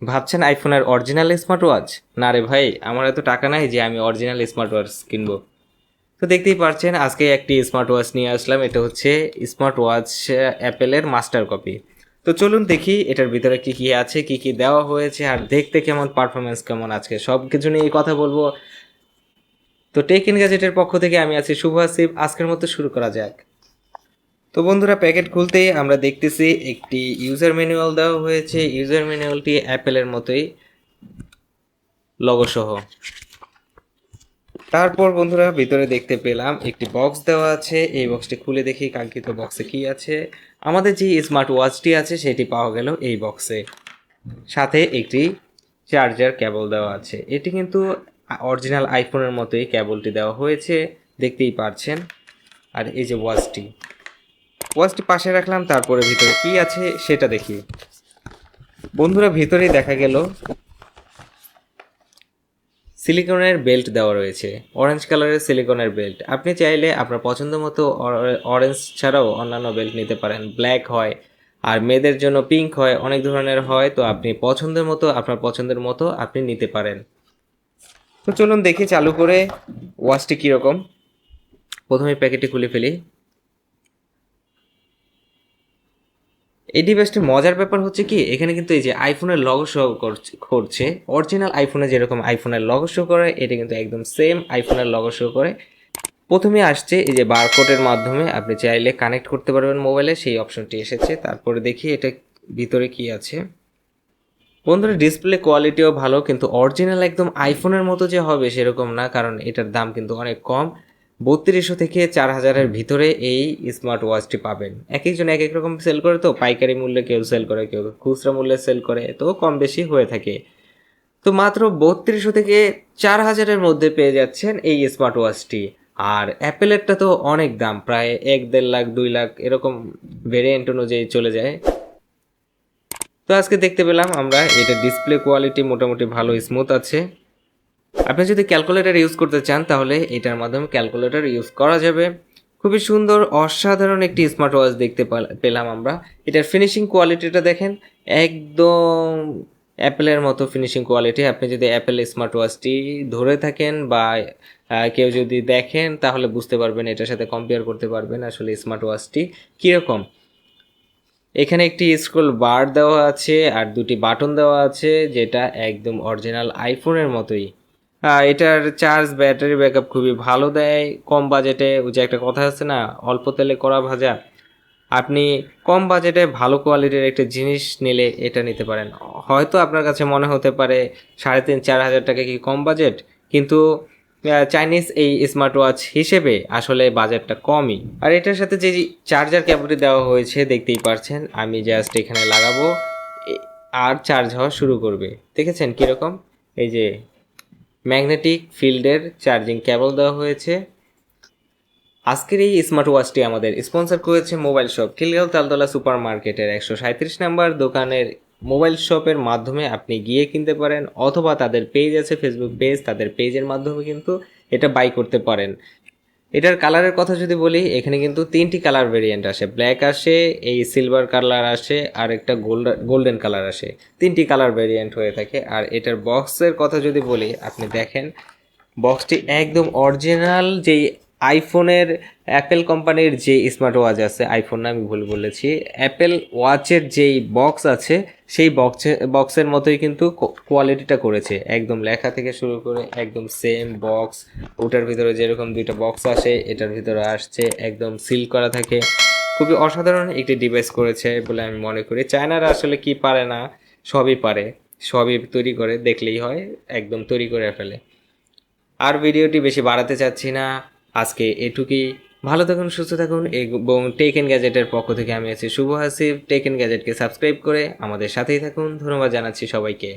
ভাবছেন আইফোনের original smart watch? না রে ভাই, আমার এত টাকা নাই যে আমি অরিজিনাল স্মার্ট ওয়াচ কিনবো। তো দেখতেই পারছেন আজকে একটি স্মার্ট ওয়াচ নিয়ে আসলাম। এটা হচ্ছে স্মার্ট ওয়াচ অ্যাপেলের মাস্টার কপি। তো চলুন দেখি এটার ভিতরে কি কি আছে, কি কি দেওয়া হয়েছে, আর দেখতে কেমন, পারফরমেন্স কেমন। আজকে সব কিছু নিয়ে কথা বলবো। তো টেক ইন গ্যাজেটের পক্ষ থেকে আমি আছি শুভ হাসিব। আজকের মতো শুরু করা যাক। তো বন্ধুরা, প্যাকেট খুলতেই আমরা দেখতেছি একটি ইউজার ম্যানুয়াল দেওয়া হয়েছে। ইউজার ম্যানুয়ালটি অ্যাপেলের মতোই লগো সহ। তারপর বন্ধুরা ভিতরে দেখতে পেলাম একটি বক্স দেওয়া আছে। এই বক্সটি খুলে দেখি কাঙ্ক্ষিত বক্সে কি আছে। আমাদের যে স্মার্ট ওয়াচটি আছে সেটি পাওয়া গেল এই বক্সে। সাথে একটি চার্জার কেবল দেওয়া আছে। এটি কিন্তু অরিজিনাল আইফোনের মতোই কেবলটি দেওয়া হয়েছে, দেখতেই পারছেন। আর এই যে ওয়াচটি পাশে রাখলাম। তারপরে ভিতরে কি আছে সেটা দেখি। বন্ধুরা, ভিতরেই দেখা গেল সিলিকনের বেল্ট দেওয়া রয়েছে, অরেঞ্জ কালারের সিলিকনের বেল্ট। আপনি চাইলে আপনার পছন্দ মতো অরেঞ্জ ছাড়াও অন্যান্য বেল্ট নিতে পারেন। ব্ল্যাক হয়, আর মেয়েদের জন্য পিঙ্ক হয়, অনেক ধরনের হয়। তো আপনি পছন্দের মতো, আপনার পছন্দের মতো আপনি নিতে পারেন। তো চলুন দেখি চালু করে ওয়াচটি কীরকম। প্রথমে প্যাকেটটি খুলে ফেলি। এই ডিভাইসটির মজার ব্যাপার হচ্ছে কি, এখানে কিন্তু এই যে আইফোনের লগো শো করছে। অরিজিনাল আইফোনে যেরকম আইফোনের লগো শো করে, এটা কিন্তু একদম সেম আইফোনের লগো শো করে। প্রথমে আসছে এই যে বারকোডের মাধ্যমে আপনি চাইলে কানেক্ট করতে পারবেন মোবাইলে, সেই অপশনটি এসেছে। তারপরে দেখি এটা ভিতরে কি আছে। বন্ধুরা, ডিসপ্লে কোয়ালিটিও ভালো, কিন্তু অরিজিনাল একদম আইফোনের মতো যে হবে সেরকম না, কারণ এটার দাম কিন্তু অনেক কম। 3200 থেকে 4000-এর ভিতরে এই স্মার্ট ওয়াচটি পাবেন। এক একজন এক এক রকম সেল করে, তো পাইকারি মূল্যে কেউ সেল করে, কেউ খুচরা মূল্যে সেল করে, তো কম বেশি হয়ে থাকে। তো মাত্র 3200 থেকে 4000-এর মধ্যে পেয়ে যাচ্ছেন এই স্মার্ট ওয়াচটি। আর অ্যাপেলেরটা তো অনেক দাম, প্রায় 1-1.5 লাখ 2 লাখ এরকম ভেরিয়েন্ট অনুযায়ী চলে যায়। তো আজকে দেখতে পেলাম আমরা এটা ডিসপ্লে কোয়ালিটি মোটামুটি ভালো, স্মুথ আছে। আপনি যদি ক্যালকুলেটর ইউজ করতে চান তাহলে এটার মাধ্যমে ক্যালকুলেটর ইউজ করা যাবে। খুবই সুন্দর, অসাধারণ একটি স্মার্ট ওয়াচ দেখতে পেলাম আমরা। এটার ফিনিশিং কোয়ালিটিটা দেখেন, একদম অ্যাপেলের মতো ফিনিশিং কোয়ালিটি। আপনি যদি অ্যাপেল স্মার্ট ওয়াচটি ধরে থাকেন বা কেউ যদি দেখেন তাহলে বুঝতে পারবেন, এটার সাথে কম্পেয়ার করতে পারবেন আসলে স্মার্ট ওয়াচটি কীরকম। এখানে একটি স্ক্রল বার দেওয়া আছে আর দুটি বাটন দেওয়া আছে, যেটা একদম অরিজিনাল আইফোনের মতোই। এটার চার্জ, ব্যাটারি ব্যাকআপ খুবই ভালো দেয় কম বাজেটে। ওই যে একটা কথা আছে না, অল্প তেলে কড়া ভাজা। আপনি কম বাজেটে ভালো কোয়ালিটির একটা জিনিস নিলে এটা নিতে পারেন। হয়তো আপনার কাছে মনে হতে পারে 3500-4000 টাকা কি কম বাজেট, কিন্তু চাইনিজ এই স্মার্ট ওয়াচ হিসেবে আসলে বাজেটটা কমই। আর এটার সাথে যে চার্জার কেবলটি দেওয়া হয়েছে দেখতেই পারছেন, আমি জাস্ট এখানে লাগাবো আর চার্জ হওয়া শুরু করবে। দেখেছেন কীরকম? এই যে ম্যাগনেটিক ফিল্ডের চার্জিং কেবল দেওয়া হয়েছে। আজকের এই স্মার্ট ওয়াচটি আমাদের স্পন্সর করেছে mobile shop Khilgaon Taltala super মার্কেটের 137 নাম্বার দোকানের। মোবাইল শপের মাধ্যমে আপনি গিয়ে কিনতে পারেন, অথবা তাদের পেজ আছে, ফেসবুক পেজ, তাদের পেজের মাধ্যমে কিন্তু এটা বাই করতে পারেন। এটার কালারের কথা যদি বলি, এখানে কিন্তু 3টি কালার ভেরিয়েন্ট আসে। ব্ল্যাক আসে, এই সিলভার কালার আসে, আর একটা গোল্ডেন কালার আসে। 3টি কালার ভেরিয়েন্ট হয়ে থাকে। আর এটার বক্সের কথা যদি বলি, আপনি দেখেন বক্সটি একদম অরিজিনাল যেই আইফোনের, অ্যাপেল কোম্পানির যে স্মার্ট ওয়াচ আছে, আইফোন না, আমি ভুল বলেছি, অ্যাপেল ওয়াচের যেই বক্স আছে সেই বক্সের মতোই কিন্তু কোয়ালিটিটা করেছে। একদম লেখা থেকে শুরু করে একদম সেম বক্স। ওটার ভিতরে যেরকম 2টা বক্স আসে, এটার ভিতরে আসছে একদম সিল করা থাকে। খুবই অসাধারণ একটি ডিভাইস করেছে বলে আমি মনে করি। চায়নারা আসলে কি পারে না, সবই পারে, সবই তৈরি করে, দেখলেই হয় একদম তৈরি করে ফেলে। আর ভিডিওটি বেশি বাড়াতে চাচ্ছি না, আজকে এটুকুই। ভালো থাকুন, সুস্থ থাকুন, এবং টেক এন্ড গ্যাজেটের পক্ষ থেকে আমি আছি শুভ হাসিব। টেক এন্ড গ্যাজেটকে সাবস্ক্রাইব করে আমাদের সাথেই থাকুন। ধন্যবাদ জানাচ্ছি সবাইকে।